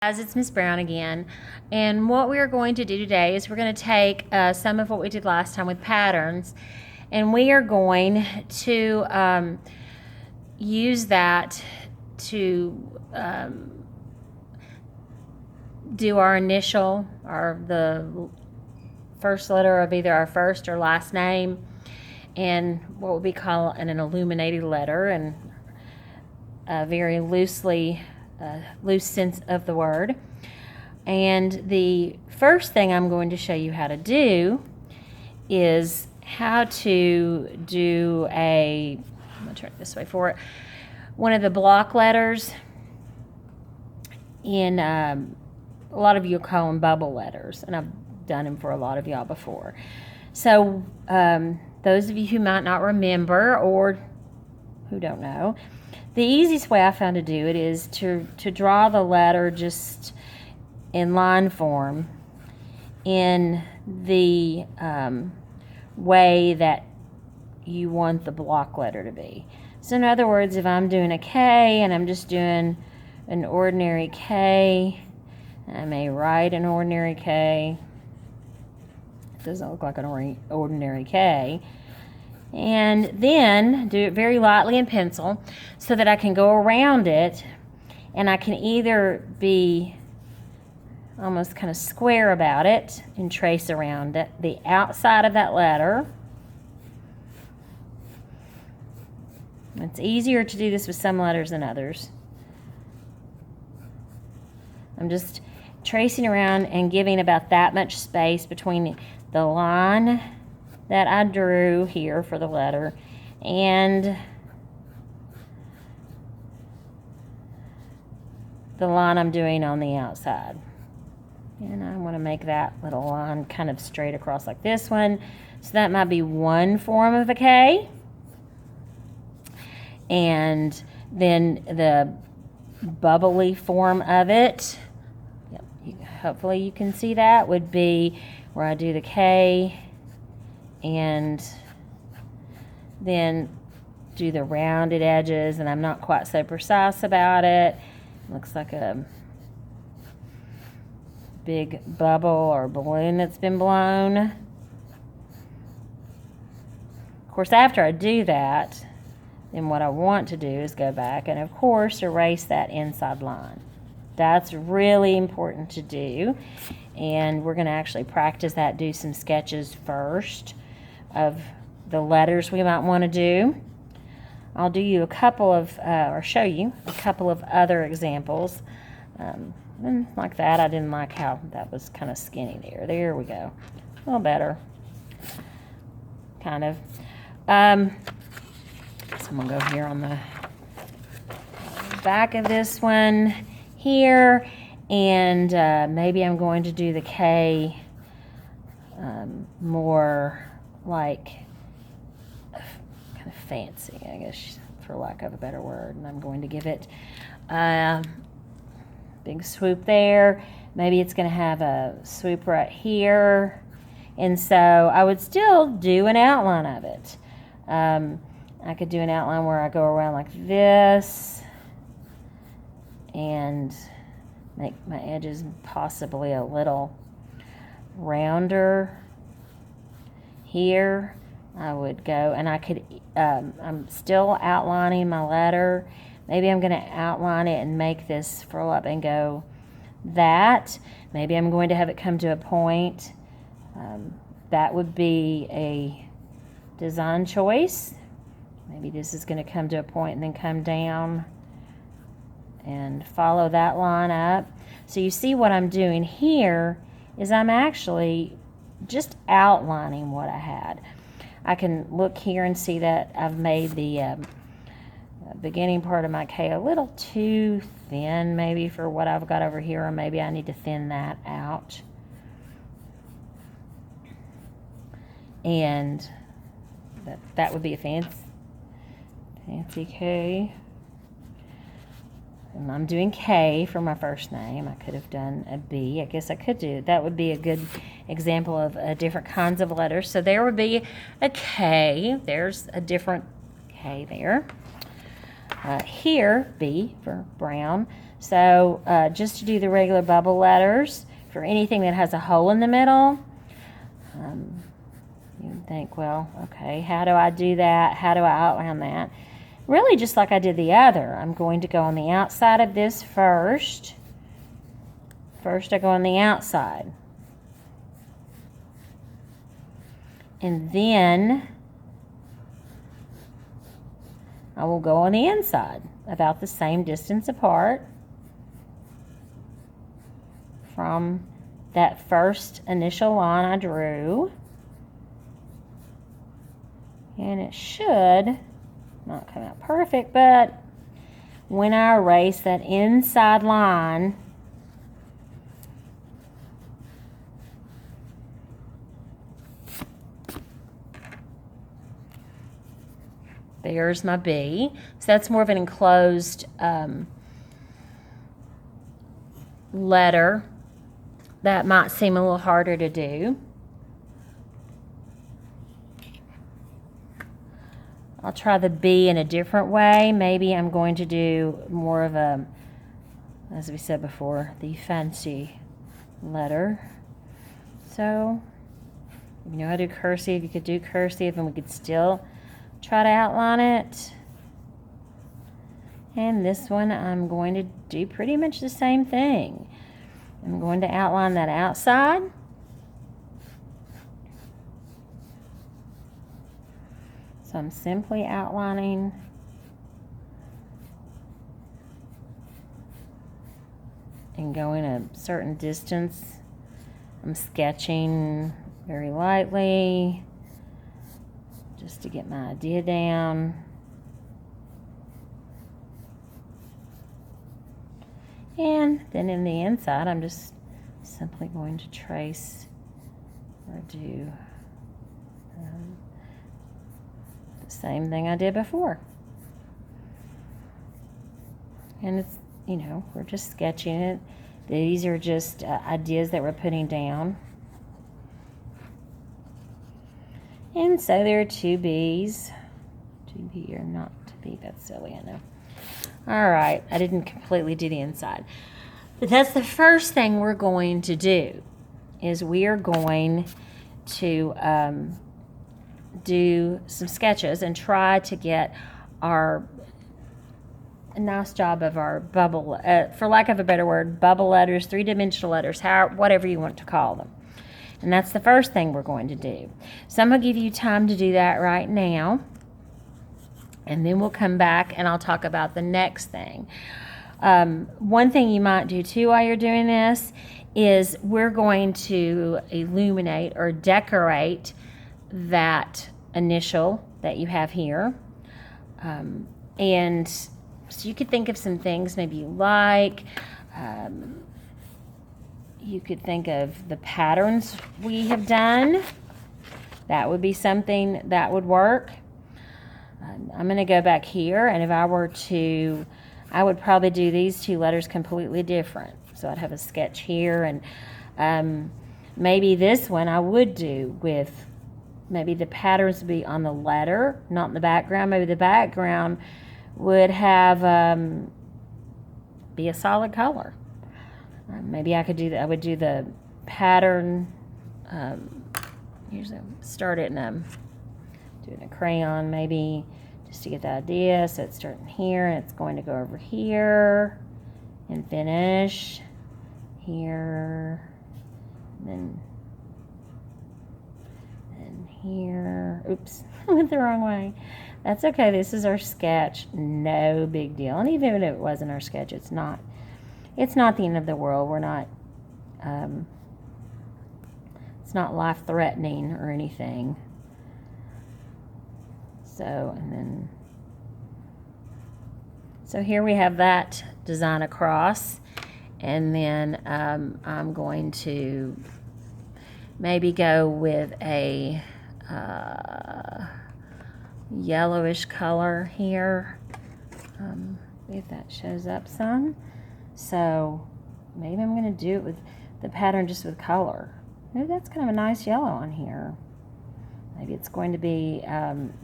Guys, it's Miss Brown again, and what we are going to do today is we're going to take some of what we did last time with patterns, and we are going to use that to do our initial, or the first letter of either our first or last name, and what we call an illuminated letter, and very loose sense of the word. And the first thing I'm going to show you how to do is how to do I'm going to turn it this way for it, one of the block letters. In a lot of you call them bubble letters, and I've done them for a lot of y'all before. So those of you who might not remember or who don't know, the easiest way I found to do it is to draw the letter just in line form in the way that you want the block letter to be. So in other words, if I'm doing a K and I'm just doing an ordinary K, I may write an ordinary K. It doesn't look like an ordinary K. And then do it very lightly in pencil so that I can go around it, and I can either be almost kind of square about it and trace around it, the outside of that letter. It's easier to do this with some letters than others. I'm just tracing around and giving about that much space between the line that I drew here for the letter and the line I'm doing on the outside. And I want to make that little line kind of straight across like this one. So that might be one form of a K. And then the bubbly form of it, hopefully you can see that, would be where I do the K and then do the rounded edges, and I'm not quite so precise about it. Looks like a big bubble or balloon that's been blown. Of course, after I do that, then what I want to do is go back and, of course, erase that inside line. That's really important to do, and we're going to actually practice that, do some sketches first of the letters we might want to do. I'll do you a couple of, or show you a couple of other examples. And like that, I didn't like how that was kind of skinny there. There we go. A little better. Kind of. So I'm going to go here on the back of this one here, and maybe I'm going to do the K more like kind of fancy, I guess, for lack of a better word. And I'm going to give it a big swoop there. Maybe it's going to have a swoop right here. And so I would still do an outline of it. I could do an outline where I go around like this and make my edges possibly a little rounder. Here I would go, and I could, I'm still outlining my letter. Maybe I'm going to outline it and make this furl up and go that. Maybe I'm going to have it come to a point. That would be a design choice. Maybe this is going to come to a point and then come down and follow that line up. So you see what I'm doing here is I'm actually just outlining what I had. I can look here and see that I've made the beginning part of my K a little too thin maybe for what I've got over here, or maybe I need to thin that out. And that would be a fancy K. And I'm doing K for my first name. I could have done a B. I guess I could do. That would be a good example of different kinds of letters. So there would be a K. There's a different K there. Here, B for brown. So just to do the regular bubble letters, for anything that has a hole in the middle, you would think, well, okay, how do I do that? How do I outline that? Really just like I did the other. I'm going to go on the outside of this first. First I go on the outside. And then I will go on the inside, about the same distance apart from that first initial line I drew. And it should not come out perfect, but when I erase that inside line, there's my B. So that's more of an enclosed letter that might seem a little harder to do. I'll try the B in a different way. Maybe I'm going to do more of a, as we said before, the fancy letter. So, you know how to do cursive, you could do cursive and we could still try to outline it. And this one I'm going to do pretty much the same thing. I'm going to outline that outside. So I'm simply outlining and going a certain distance. I'm sketching very lightly just to get my idea down. And then in the inside, I'm just simply going to trace or do the same thing I did before. And it's, you know, we're just sketching it. These are just ideas that we're putting down. And so there are two B's. To be or not to be, that's silly, I know. All right, I didn't completely do the inside. But that's the first thing we're going to do, is we are going to do some sketches and try to get a nice job of our bubble, for lack of a better word, bubble letters, three-dimensional letters, whatever you want to call them. And that's the first thing we're going to do. So I'm going to give you time to do that right now. And then we'll come back and I'll talk about the next thing. One thing you might do too while you're doing this is we're going to illuminate or decorate that initial that you have here. And so you could think of some things maybe you like. You could think of the patterns we have done. That would be something that would work. I'm going to go back here, and if I were to, I would probably do these two letters completely different. So I'd have a sketch here, and maybe this one I would do with, maybe the patterns would be on the letter, not in the background. Maybe the background would have be a solid color. Maybe I could do that. I would do the pattern. Usually start it in doing a crayon, maybe just to get the idea. So it's starting here and it's going to go over here and finish here, and here. Oops, I went the wrong way. That's okay. This is our sketch. No big deal. And even if it wasn't our sketch, it's not the end of the world. We're not. It's not life-threatening or anything. So here we have that design across, and then I'm going to maybe go with a yellowish color here, if that shows up some. So maybe I'm going to do it with the pattern just with color. Maybe that's kind of a nice yellow on here. Maybe it's going to be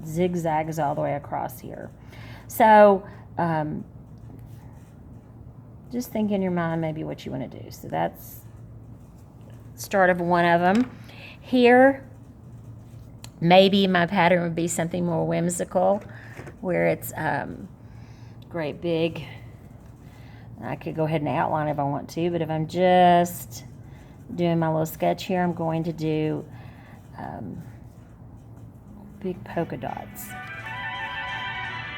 zigzags all the way across here. So just think in your mind maybe what you want to do. So that's start of one of them. Here, maybe my pattern would be something more whimsical, where it's great big. I could go ahead and outline if I want to, but if I'm just doing my little sketch here, I'm going to do big polka dots.